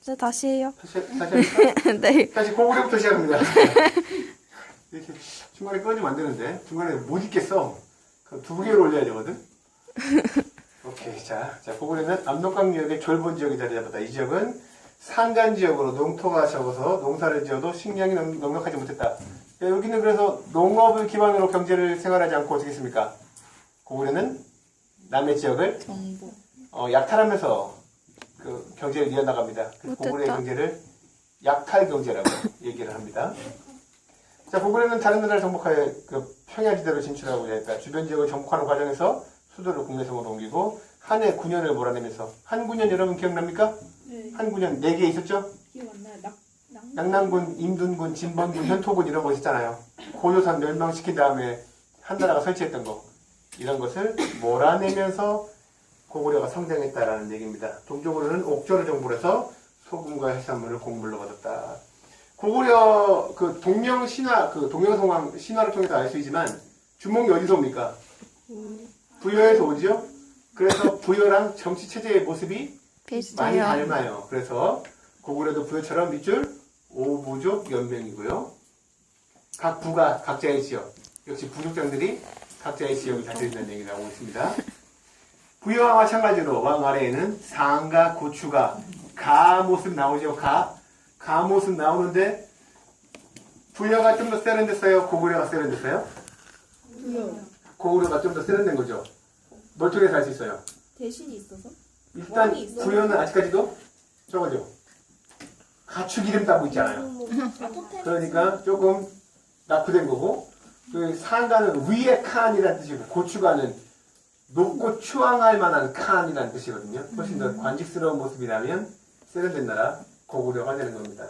자, 다시 해요. 다시 할까? 네. 다시 고구려부터 시작합니다. 이렇게 중간에 꺼지면 안 되는데 중간에 못 있겠어. 그럼 두 개를 올려야 되거든. 오케이. 자, 고구려는 압록강유역의 졸본 지역이 자리 잡았다. 이 지역은 산간 지역으로 농토가 적어서 농사를 지어도 식량이 넉넉하지 못했다. 야, 여기는 그래서 농업을 기반으로 경제를 생활하지 않고 어떻게 했습니까? 고구려는 남의 지역을 정보. 약탈하면서 그 경제를 이어나갑니다. 그래서 못했다. 고구려의 경제를 약탈 경제라고 얘기를 합니다. 자, 고구려는 다른 나라를 정복하여 그 평야지대로 진출하고 있다. 주변 지역을 정복하는 과정에서 수도를 국내성으로 옮기고 한해 9년을 몰아내면서 한 9년 여러분 기억납니까? 네. 한 9년 4개 있었죠? 기억 안 나요. 양난군, 임둔군, 진번군, 현토군 이런 거 있었잖아요. 고조선 멸망시킨 다음에 한 나라가 설치했던 거. 이런 것을 몰아내면서 고구려가 성장했다라는 얘기입니다. 동쪽으로는 옥저를 정복을 해서 소금과 해산물을 곡물로 받았다. 고구려 그 동명 신화, 그 동명성왕 신화를 통해서 알 수 있지만 주몽이 어디서 옵니까? 부여에서 오죠? 그래서 부여랑 정치 체제의 모습이 많이 비슷해요. 닮아요. 그래서 고구려도 부여처럼 밑줄 5부족 연맹이고요. 각 부가 각자의 지역, 역시 부족장들이 각자의 지역을 다스린다는 얘기 나오고 있습니다. 부여와 마찬가지로 왕 아래에는 상가, 고추가, 가 모습 나오죠. 가 모습 나오는데 부여가 좀 더 세련됐어요? 고구려가 세련됐어요? 부여. 고구려가 좀 더 세련된 거죠. 뭘 통해서 알 수 있어요? 대신이 있어서? 일단 왕이 있어요? 부여는 아직까지도 저거죠. 가축 이름 따고 있잖아요. 그러니까 조금 낙후된 거고, 그 상가는 위의 칸이라는 뜻이고, 고추가는 높고 추앙할 만한 칸이라는 뜻이거든요. 훨씬 더 관직스러운 모습이라면 세련된 나라 고구려가 되는 겁니다.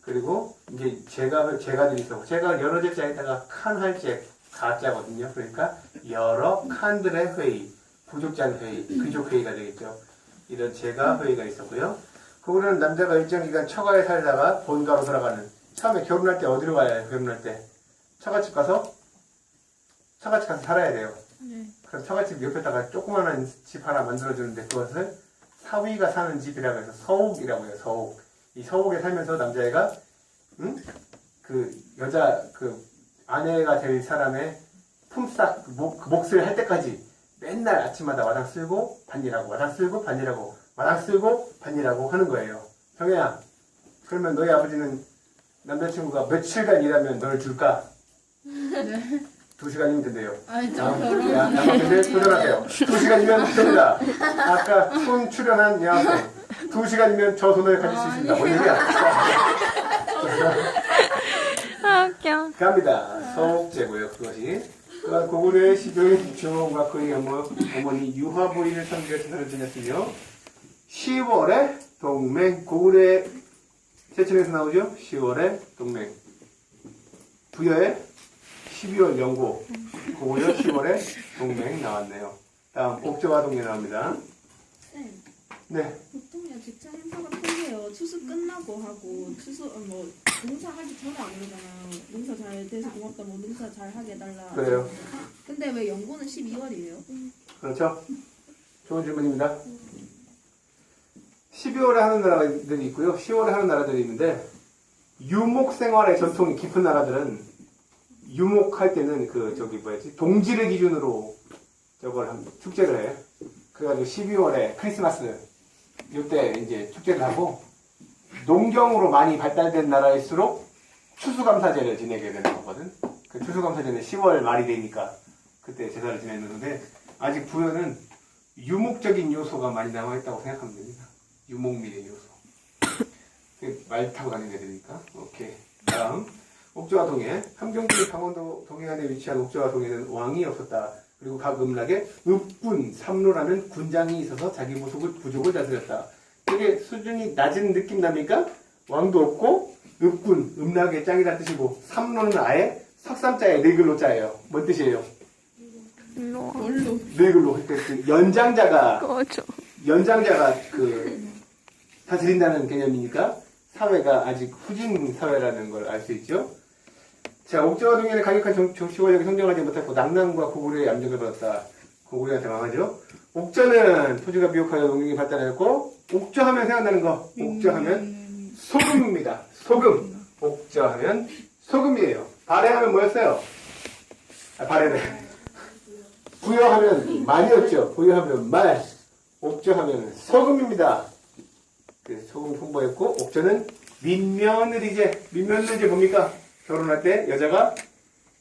그리고 이제 제가들이 있어. 제가 여러 제자에다가 칸할제 가짜거든요. 그러니까 여러 칸들의 회의, 부족장 회의, 귀족 회의가 되겠죠. 이런 제가 회의가 있었고요. 고구려는 남자가 일정 기간 처가에 살다가 본가로 돌아가는. 처음에 결혼할 때 어디로 가야 해요? 결혼할 때 처갓집 가서 살아야 돼요. 네. 그럼 처갓집 옆에다가 조그마한 집 하나 만들어주는데 그것을 사위가 사는 집이라고 해서 서옥이라고 해요. 서옥. 이 서옥에 살면서 남자애가 그 여자 그 아내가 될 사람의 품삯 몫을 할 때까지 맨날 아침마다 마당 쓸고 반일하고 마당 쓸고 반일하고 마당 쓸고 반일하고 하는 거예요. 정혜야, 그러면 너희 아버지는 남자친구가 며칠간 일하면 너를 줄까? 네. 2시간이면 된대요. 아니, 저 야, 남학생들 도전하세요. 2시간이면 됩니다. 아까 손 출연한 여학생 2시간이면 저 손을 가질 수 있습니다. 뭔 얘기야? 아, 웃겨. 갑니다. 서옥제고요. 그것이. 또한 고구려의 시조인 주몽과 그의 어머니 유화부인을 섬기려 제사를 지냈으며 10월에 동맹. 고구려의 제천에서 나오죠? 10월에 동맹. 부여의 12월 연고. 고구려 10월에 동맹 나왔네요. 다음 옥저와 동맹 나옵니다. 쌤, 네. 보통요 직장 행사가 틀려요. 추수 끝나고 하고 뭐 농사 하기 전에 안 그러잖아요. 농사 잘 돼서 고맙다, 뭐 농사 잘 하게 해달라. 그래요. 근데 왜 연고는 12월이에요? 그렇죠? 좋은 질문입니다. 12월에 하는 나라들이 있고요. 10월에 하는 나라들이 있는데 유목 생활의 전통이 깊은 나라들은 유목할 때는 동지를 기준으로 축제를 해. 그래가지고 12월에 크리스마스 이때 이제 축제를 하고 농경으로 많이 발달된 나라일수록 추수감사제를 지내게 되는 거거든. 그 추수감사제는 10월 말이 되니까 그때 제사를 지내는 건데 아직 부여는 유목적인 요소가 많이 남아있다고 생각하면 됩니다. 유목민의 요소. 말 타고 다니는 애들이니까. 오케이. 다음. 옥저와 동해. 함경도의 강원도 동해안에 위치한 옥저와 동해는 왕이 없었다. 그리고 각 음락에 읍군, 삼로라는 군장이 있어서 자기 부족을 다스렸다. 되게 수준이 낮은 느낌 납니까? 왕도 없고 읍군, 음락의 짱이라는 뜻이고 삼로는 아예 석삼자에 네 글로 짜예요. 뭔 뜻이에요? 일로 와. 뭘로? 네 글로. 그러니까 그 연장자가 꺼져. 다스린다는 개념이니까 사회가 아직 후진 사회라는 걸 알 수 있죠. 자, 옥저와 동해는 강력한 정치권력이 성장하지 못했고 낙랑과 고구려의 압력을 받았다. 고구려가 대망하죠. 옥저는 토지가 비옥하여 농경이 발달했고 옥저하면 생각나는 거. 옥저하면 소금입니다. 소금. 옥저하면 소금이에요. 발해하면 뭐였어요? 발해네. 부여하면 말이었죠. 부여하면 말. 옥저하면 소금입니다. 그래서 소금 홍보했고, 옥저는 민며느리제. 민며느리제 뭡니까? 결혼할 때 여자가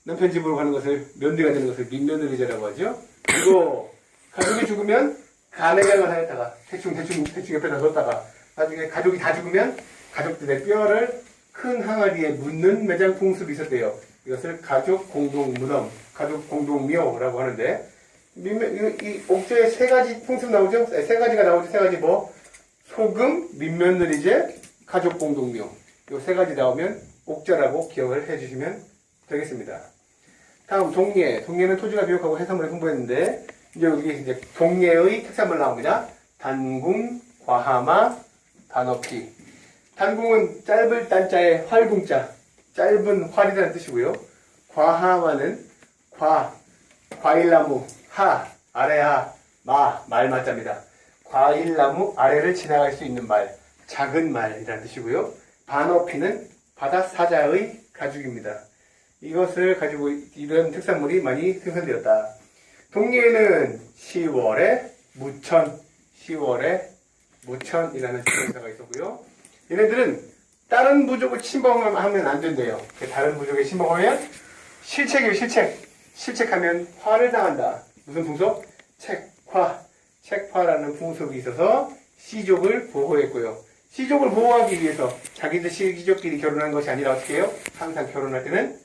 남편 집으로 가는 것을, 며느리가 되는 것을 민며느리제라고 하죠. 그리고 가족이 죽으면 간회장을 하였다가 대충 옆에다 뒀다가 나중에 가족이 다 죽으면 가족들의 뼈를 큰 항아리에 묻는 매장 풍습이 있었대요. 이것을 가족 공동 무덤, 가족 공동 묘라고 하는데, 이 옥저에 세 가지 풍습 나오죠? 세 가지가 나오죠? 세 가지 뭐? 소금, 민며느리제, 가족 공동 묘. 이 세 가지 나오면 옥저라고 기억을 해주시면 되겠습니다. 다음 동예. 동예는 토지가 비옥하고 해산물을 풍부했는데, 이제 여기 이제 동예의 특산물 나옵니다. 단궁, 과하마, 단어피. 단궁은 짧을 단자에 활궁자, 짧은 활이라는 뜻이고요. 과하마는 과일나무, 아래하, 말마자입니다. 과일나무 아래를 지나갈 수 있는 말, 작은 말이라는 뜻이고요. 반어피는 바다사자의 가죽입니다. 이것을 가지고 이런 특산물이 많이 생산되었다. 동예에는 10월에 무천이라는 지명사가 있었고요. 얘네들은 다른 부족을 침범하면 안 된대요. 다른 부족에 침범하면 실책이에요, 실책. 실책하면 화를 당한다. 무슨 풍속? 책화라는 풍속이 있어서 시족을 보호했고요. 시족을 보호하기 위해서 자기들 시족끼리 결혼한 것이 아니라 어떻게 해요? 항상 결혼할 때는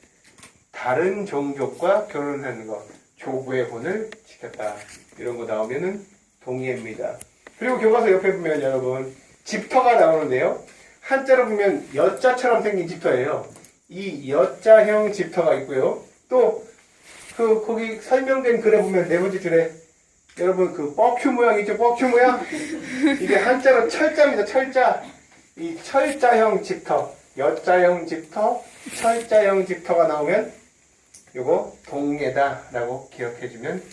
다른 종족과 결혼하는 것, 조부의 혼을 지켰다. 이런 거 나오면은 동의입니다. 그리고 교과서 옆에 보면 여러분 집터가 나오는데요. 한자로 보면 여자처럼 생긴 집터예요. 이 여자형 집터가 있고요. 또 거기 설명된 글에 보면 네 번째 줄에 여러분 뻑큐 모양 있죠? 뻑큐 모양? 이게 한자로 철자입니다. 철자. 이 철자형 집터, 여자형 집터, 철자형 집터가 나오면 요거 동예다라고 기억해주면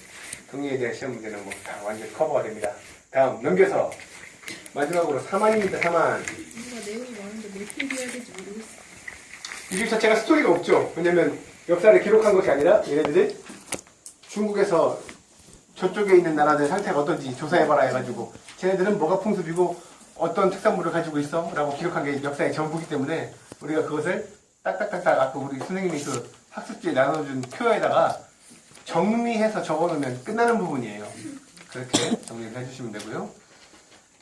동예에 대한 시험 문제는 뭐 다 완전히 커버가 됩니다. 다음 넘겨서 마지막으로 사만입니다. 사만. 뭔가 내용이 많은데 몇 페이지 해야 될지 모르겠어. 이 집 자체가 스토리가 없죠. 왜냐면 역사를 기록한 것이 아니라 얘네들이 중국에서 저쪽에 있는 나라들 상태가 어떤지 조사해봐라 해가지고 쟤네들은 뭐가 풍습이고 어떤 특산물을 가지고 있어? 라고 기록한 게 역사의 전부기 때문에 우리가 그것을 딱딱딱딱 아까 우리 선생님이 학습지에 나눠준 표에다가 정리해서 적어놓으면 끝나는 부분이에요. 그렇게 정리를 해주시면 되고요.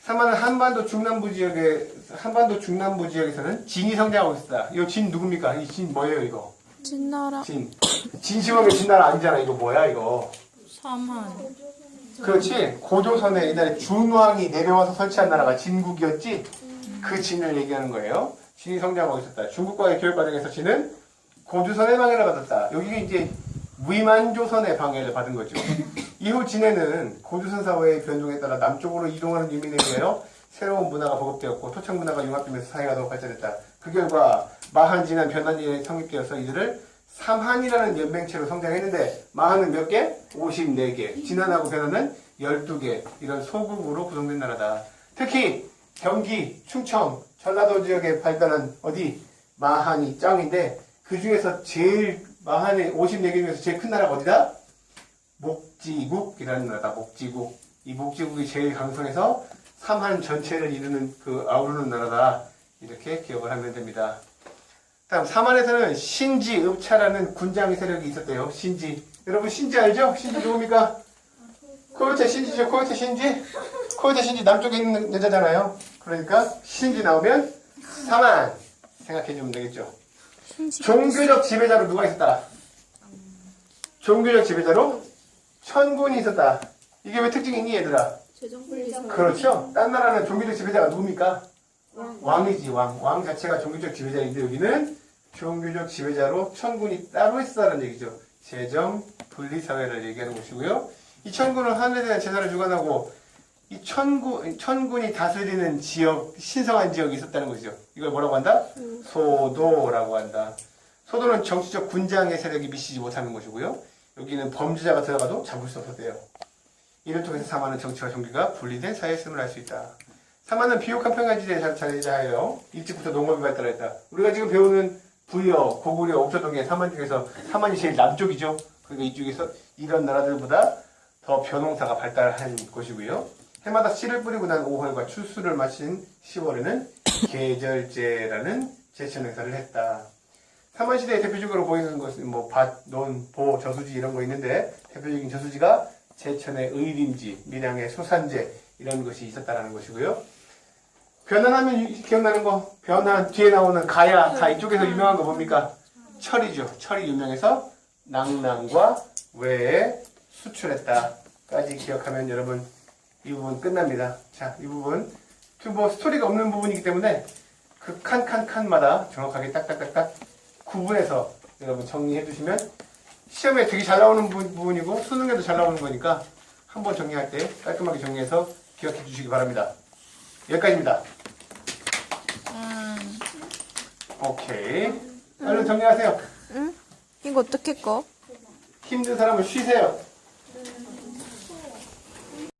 사만은 한반도 중남부 지역에서는 진이 성장하고 있다. 이거 진 누굽니까? 이 진 뭐예요 이거? 진나라. 진시황의 진나라 아니잖아. 이거 뭐야 이거? 사만. 그렇지. 고조선에 옛날에 준왕이 내려와서 설치한 나라가 진국이었지. 그 진을 얘기하는 거예요. 진이 성장하고 있었다. 중국과의 교육 과정에서 진은 고조선의 방해를 받았다. 여기가 이제 위만조선의 방해를 받은 거죠. 이후 진해는 고조선 사회의 변동에 따라 남쪽으로 이동하는 유민에 의하여 새로운 문화가 보급되었고 토착 문화가 융합되면서 사회가 더욱 발전했다. 그 결과 마한, 진한, 변한이 성립되어서 이들을 삼한이라는 연맹체로 성장했는데 마한은 몇 개? 54개. 진한하고 변한은 12개. 이런 소국으로 구성된 나라다. 특히 경기, 충청, 전라도 지역에 발달한 어디? 마한이 짱인데 그 중에서 제일 마한의 54개 중에서 제일 큰 나라가 어디다? 목지국이라는 나라다. 목지국. 이 목지국이 제일 강성해서 삼한 전체를 이루는 아우르는 나라다. 이렇게 기억을 하면 됩니다. 다음 삼한에서는 신지, 읍차라는 군장 세력이 있었대요. 신지. 여러분 신지 알죠? 신지 누굽니까? 코요테 신지죠. 코요테 신지. 코요테 신지 남쪽에 있는 여자잖아요. 그러니까 신지 나오면 삼한 생각해주면 되겠죠. 종교적 지배자로 누가 있었다? 종교적 지배자로 천군이 있었다. 이게 왜 특징이 있니 얘들아? 재정분리선. 그렇죠. 딴 나라는 종교적 지배자가 누굽니까? 왕이지. 왕 자체가 종교적 지배자인데 여기는 종교적 지배자로 천군이 따로 있었다는 얘기죠. 재정 분리사회를 얘기하는 것이고요. 이 천군은 하늘에 대한 제사를 주관하고 이 천군이 다스리는 지역, 신성한 지역이 있었다는 것이죠. 이걸 뭐라고 한다? 소도라고 한다. 소도는 정치적 군장의 세력이 미치지 못하는 것이고요. 여기는 범죄자가 들어가도 잡을 수 없었대요. 이를 통해서 삼하는 정치와 종교가 분리된 사회성을 알 수 있다. 사마는 비옥한 평야지대에 자라요. 일찍부터 농업이 발달했다. 우리가 지금 배우는 부여, 고구려, 옥저동의 사만 중에서 사만이 제일 남쪽이죠. 그러니까 이쪽에서 이런 나라들보다 더 벼농사가 발달한 곳이고요. 해마다 씨를 뿌리고 난 5월과 추수를 마친 10월에는 계절제라는 제천 행사를 했다. 사만시대에 대표적으로 보이는 것은 뭐 밭, 논, 보, 저수지 이런 거 있는데 대표적인 저수지가 제천의 의림지, 밀양의 소산제 이런 것이 있었다라는 것이고요. 변환하면 기억나는 거, 변환 뒤에 나오는 가야, 이쪽에서 유명한 거 뭡니까? 철이죠. 철이 유명해서 낭낭과 외에 수출했다까지 기억하면 여러분 이 부분 끝납니다. 자, 이 부분 뭐 스토리가 없는 부분이기 때문에 그 칸마다 정확하게 딱딱딱딱 구분해서 여러분 정리해 두시면 시험에 되게 잘 나오는 부분이고 수능에도 잘 나오는 거니까 한번 정리할 때 깔끔하게 정리해서 기억해 주시기 바랍니다. 여기까지입니다. 오케이. 얼른 정리하세요. 응? 이거 어떻게 꺼? 힘든 사람은 쉬세요.